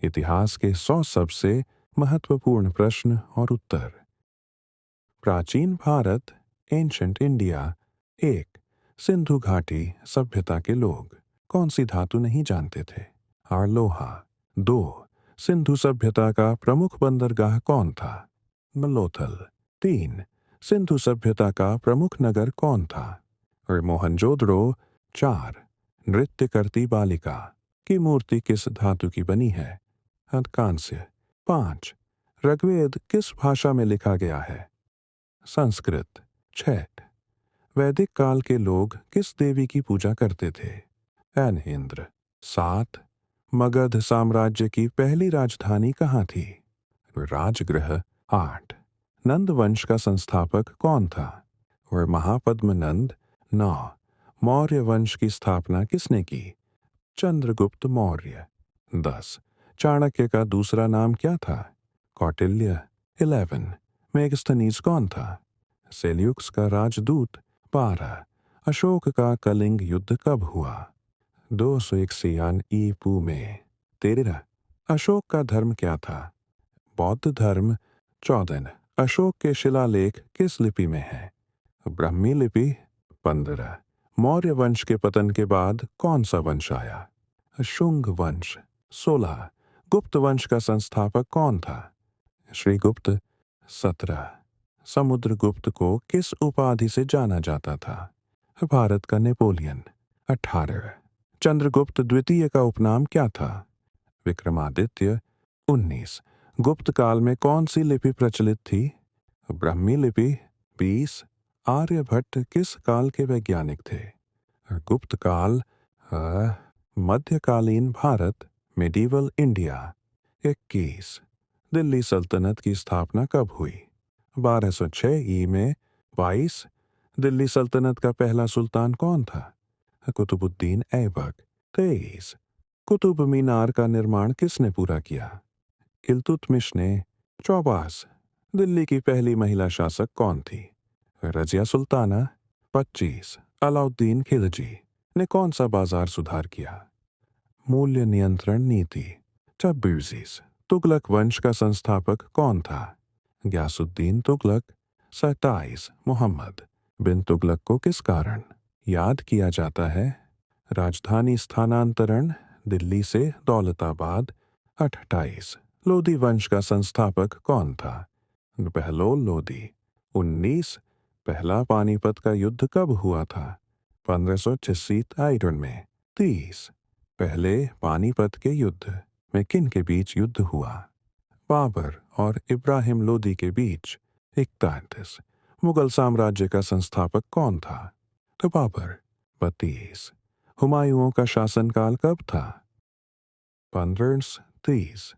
इतिहास के 100 सबसे महत्वपूर्ण प्रश्न और उत्तर। प्राचीन भारत, एंशंट इंडिया। 1. सिंधु घाटी सभ्यता के लोग कौन सी धातु नहीं जानते थे? और लोहा। 2. सिंधु सभ्यता का प्रमुख बंदरगाह कौन था? मलोथल। 3. सिंधु सभ्यता का प्रमुख नगर कौन था? और मोहनजोदड़ो। 4. नृत्य करती बालिका की मूर्ति किस धातु की बनी है? कांस्य। 5. ऋग्वेद किस भाषा में लिखा गया है? संस्कृत। 6. वैदिक काल के लोग किस देवी की पूजा करते थे? इंद्र। 7. मगध साम्राज्य की पहली राजधानी कहाँ थी? राजगृह। 8. नंद वंश का संस्थापक कौन था? और महापद्मनंद। 9. मौर्य वंश की स्थापना किसने की? चंद्रगुप्त मौर्य। 10. चाणक्य का दूसरा नाम क्या था? कौटिल्य। 11. मेगस्थनीज कौन था? सेल्यूकस का राजदूत। 12. अशोक का कलिंग युद्ध कब हुआ? 261 ईपू में। 13. अशोक का धर्म क्या था? बौद्ध धर्म। 14. अशोक के शिलालेख किस लिपि में है? ब्राह्मी लिपि। 15. मौर्य वंश के पतन के बाद कौन सा वंश आया? शुंग वंश। 16. गुप्त वंश का संस्थापक कौन था? श्रीगुप्त। 17. समुद्रगुप्त को किस उपाधि से जाना जाता था? भारत का नेपोलियन। 18. चंद्रगुप्त द्वितीय का उपनाम क्या था? विक्रमादित्य। 19. गुप्त काल में कौन सी लिपि प्रचलित थी? ब्राह्मी लिपि। 20. आर्यभट्ट किस काल के वैज्ञानिक थे? गुप्त काल। मध्यकालीन भारत, मिडीवल इंडिया। 21. दिल्ली सल्तनत की स्थापना कब हुई? 1206 ई में। 22. दिल्ली सल्तनत का पहला सुल्तान कौन था? कुतुबुद्दीन ऐबक। 23. कुतुब मीनार का निर्माण किसने पूरा किया? इल्तुतमिश ने। 24. दिल्ली की पहली महिला शासक कौन थी? रजिया सुल्ताना। 25. अलाउद्दीन खिलजी ने कौन सा बाजार सुधार किया? मूल्य नियंत्रण नीति। 26. तुगलक वंश का संस्थापक कौन था? ग्यासुद्दीन तुगलक। 27. मोहम्मद बिन तुगलक को किस कारण याद किया जाता है? राजधानी स्थानांतरण दिल्ली से दौलताबाद। 28. लोधी वंश का संस्थापक कौन था? बहलोल लोधी। 19. पहला पानीपत का युद्ध कब हुआ था? 1586 आयरन में। 30. पहले पानीपत के युद्ध में किन के बीच युद्ध हुआ? बाबर और इब्राहिम लोदी के बीच। 31. मुगल साम्राज्य का संस्थापक कौन था? तो बाबर। 32. हुमायूं का शासनकाल कब था? 1530,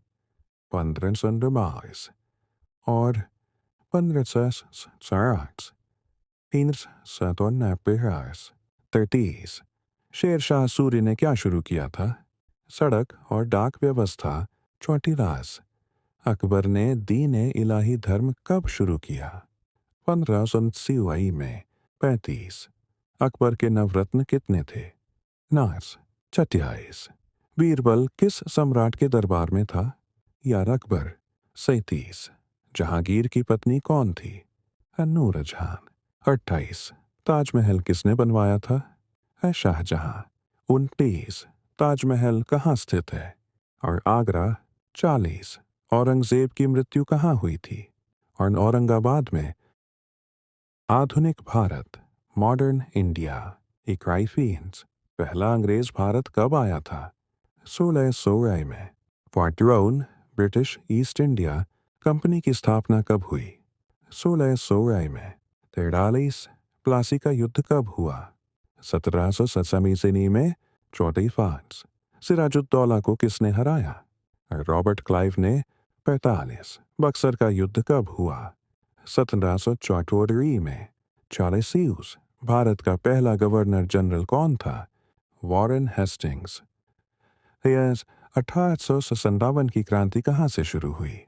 1522 और 1560, 1590। 30. शेर शाह सूरी ने क्या शुरू किया था? सड़क और डाक व्यवस्था। 34. अकबर ने दीन इलाही धर्म कब शुरू किया? 1580 में। 35. अकबर के नवरत्न कितने थे? नास। 26. बीरबल किस सम्राट के दरबार में था? या अकबर। 37. जहांगीर की पत्नी कौन थी? नूरजहान। 28. ताजमहल किसने बनवाया था? शाहजहां। 29. ताजमहल कहाँ स्थित है? और आगरा। 40. औरंगजेब की मृत्यु कहाँ हुई थी? और औरंगाबाद में। आधुनिक भारत, मॉडर्न इंडिया। इकाई फीन्स पहला अंग्रेज भारत कब आया था? 1600 में। पॉर्टरोन ब्रिटिश ईस्ट इंडिया कंपनी की स्थापना कब हुई? 1600 में। 43. प्लासी का युद्ध कब हुआ? 1787 में। चौथी फ्रांस। सिराजुद्दौला को किसने हराया? रॉबर्ट क्लाइव ने। 45. बक्सर का युद्ध कब हुआ? 1774 में। चालीसीज भारत का पहला गवर्नर जनरल कौन था? Warren Hastings. 1857 की क्रांति कहाँ से शुरू हुई?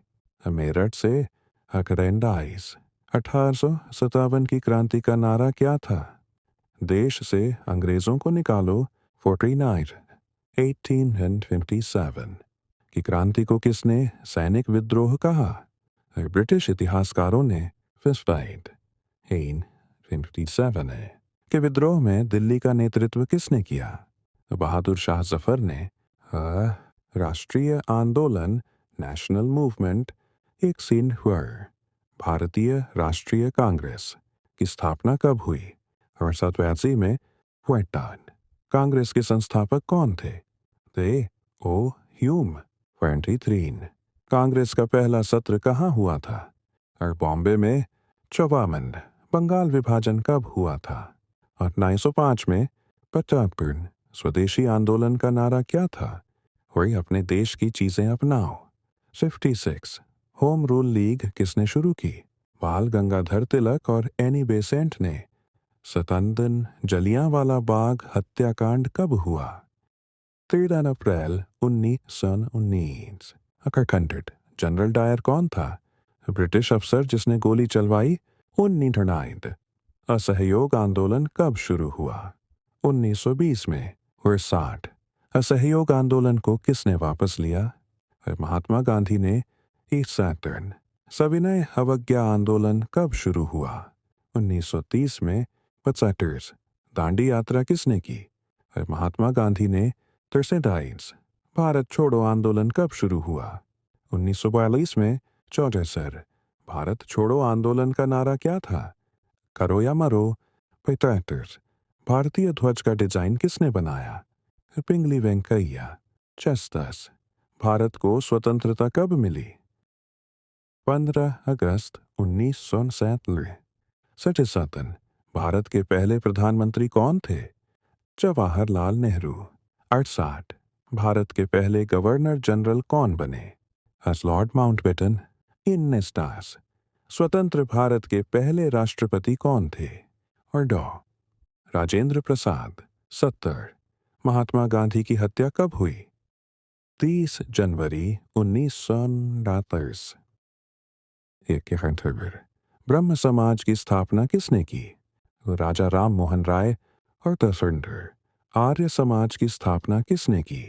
मेरठ से। हकरेंडाइज। 1857 की क्रांति का नारा क्या था? देश से अंग्रेजों को निकालो। 49, 1857। कि क्रांति को किसने सैनिक विद्रोह कहा? ब्रिटिश इतिहासकारों ने फिस्टाइड 1857 है कि विद्रोह में दिल्ली का नेतृत्व किसने किया? बहादुर शाह जफर ने। राष्ट्रीय आंदोलन नेशनल मूवमेंट एक सीन हुआ। भारतीय राष्ट्रीय कांग्रेस की स्थापना कब हुई? 1882 में व्हाइटन। कांग्रेस के संस्थापक कौन थे? दे ओ ह्यूम 23। कांग्रेस का पहला सत्र कहाँ हुआ था? और बॉम्बे में 54। बंगाल विभाजन कब हुआ था? 1905 में पचापन। स्वदेशी आंदोलन का नारा क्या था? वही अपने देश की चीजें अपनाओ। 56। होम रूल लीग किसने शुरू की? बाल गंगाधर तिलक और एनी बेसेंट ने। 57। जलियांवाला बाग हत्याकांड कब हुआ? 13 अप्रैल 1919। अकरकंडड जनरल डायर कौन था? ब्रिटिश अफसर जिसने गोली चलवाई। 1909। असहयोग आंदोलन कब शुरू हुआ? 1920 में। और 60। असहयोग आंदोलन को किसने वापस लिया? महात्मा गांधी ने। 71। सविनय अवज्ञा आंदोलन कब शुरू हुआ? 1930 में। 75। दांडी यात्रा किसने की? महात्मा गांधी ने। 33। भारत छोड़ो आंदोलन कब शुरू हुआ? 1942 में। चौड़सर। भारत छोड़ो आंदोलन का नारा क्या था? करो या मरो। 75। भारतीय ध्वज का डिजाइन किसने बनाया? पिंगली वेंकैया। 66। भारत को स्वतंत्रता कब मिली? 15 अगस्त 1947। 67। भारत के पहले प्रधानमंत्री कौन थे? जवाहरलाल नेहरू। 68। भारत के पहले गवर्नर जनरल कौन बने? Lord Mountbatten. 19 स्वतंत्र भारत के पहले राष्ट्रपति कौन थे? और डॉ राजेंद्र प्रसाद। 70। महात्मा गांधी की हत्या कब हुई? 30 जनवरी 1929। ब्रह्म समाज की स्थापना किसने की? राजा राम मोहन राय और दसरंडर। आर्य समाज की स्थापना किसने की?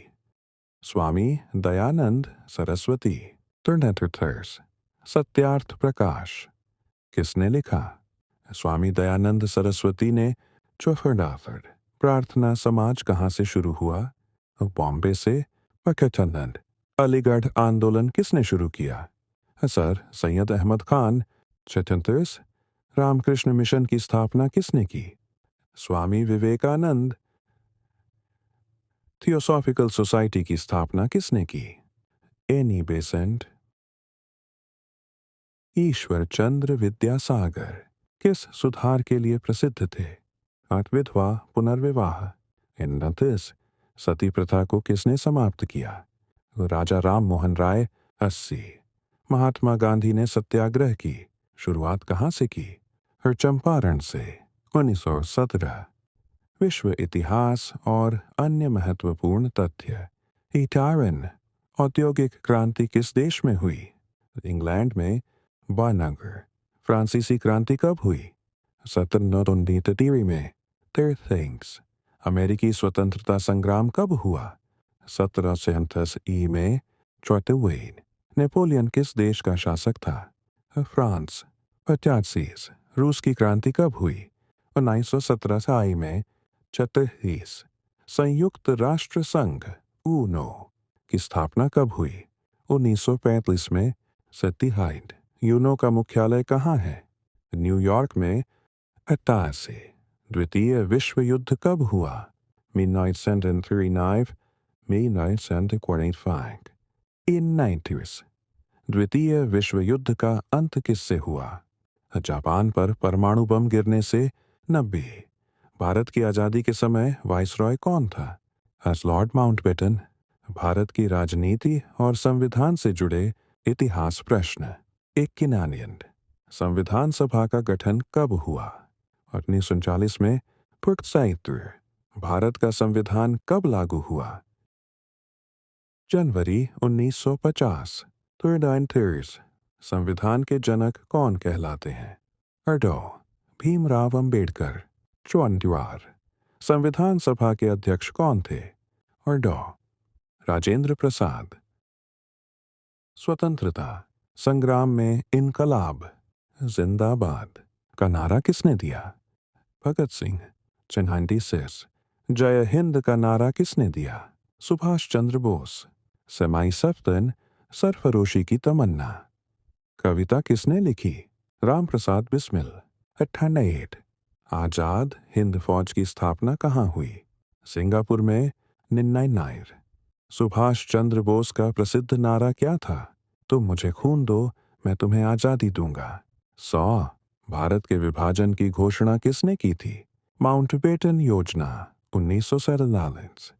स्वामी दयानंद सरस्वती। 33। सत्यार्थ प्रकाश किसने लिखा? स्वामी दयानंद सरस्वती ने। 44। प्रार्थना समाज कहाँ से शुरू हुआ? बॉम्बे से। पकचंद। अलीगढ़ आंदोलन किसने शुरू किया? सर सैयद अहमद खान। 36। रामकृष्ण मिशन की स्थापना किसने की? स्वामी विवेकानंद। थियोसॉफिकल सोसाइटी की स्थापना किसने की? Annie Besant. ईश्वर चंद्र विद्यासागर किस सुधार के लिए प्रसिद्ध थे? विधवा पुनर्विवाह। 29। सती प्रथा को किसने समाप्त किया? राजा राम मोहन राय। 80। महात्मा गांधी ने सत्याग्रह की शुरुआत कहाँ से की? चंपारण से। 1917। विश्व इतिहास और अन्य महत्वपूर्ण तथ्य। इटारन औद्योगिक क्रांति किस देश में हुई? इंग्लैंड में। बानगर। फ्रांसीसी क्रांति कब हुई? 1793 में। थिंग्स अमेरिकी स्वतंत्रता संग्राम कब हुआ? 1737 में। चौथवेन। नेपोलियन किस देश का शासक था? फ्रांस। 85। रूस की क्रांति कब हुई? 1917 में। 36। संयुक्त राष्ट्र संघ ऊनो की स्थापना कब हुई? 1935 में। 77। यूनो का मुख्यालय कहाँ है? न्यूयॉर्क में। 88। द्वितीय विश्व युद्ध कब हुआ? 1939 1945। 90। द्वितीय विश्व युद्ध का अंत किससे हुआ? जापान पर परमाणु बम गिरने से। 90। भारत की आज़ादी के समय वाइसरॉय कौन था? Lord Mountbatten. भारत की राजनीति और संविधान से जुड़े इतिहास प्रश्न। एक किनानियन। संविधान सभा का गठन कब हुआ? 1939 में। पुरसाइत्र। भारत का संविधान कब लागू हुआ? जनवरी 1950। थर्ड संविधान के जनक कौन कहलाते हैं? डॉ भीमराव अंबेडकर। 54। संविधान सभा के अध्यक्ष कौन थे? और डॉ राजेंद्र प्रसाद। स्वतंत्रता संग्राम में इनकलाब जिंदाबाद का नारा किसने दिया? भगत सिंह। 96 जय हिंद का नारा किसने दिया? सुभाष चंद्र बोस। समाई सफ्तन सरफरोशी की तमन्ना। कविता किसने लिखी? राम प्रसाद बिस्मिल। 98 आजाद हिंद फौज की स्थापना कहाँ हुई? सिंगापुर में। 99 सुभाष चंद्र बोस का प्रसिद्ध नारा क्या था? तुम मुझे खून दो, मैं तुम्हें आजादी दूंगा। 100 भारत के विभाजन की घोषणा किसने की थी? माउंटबेटन योजना 1947।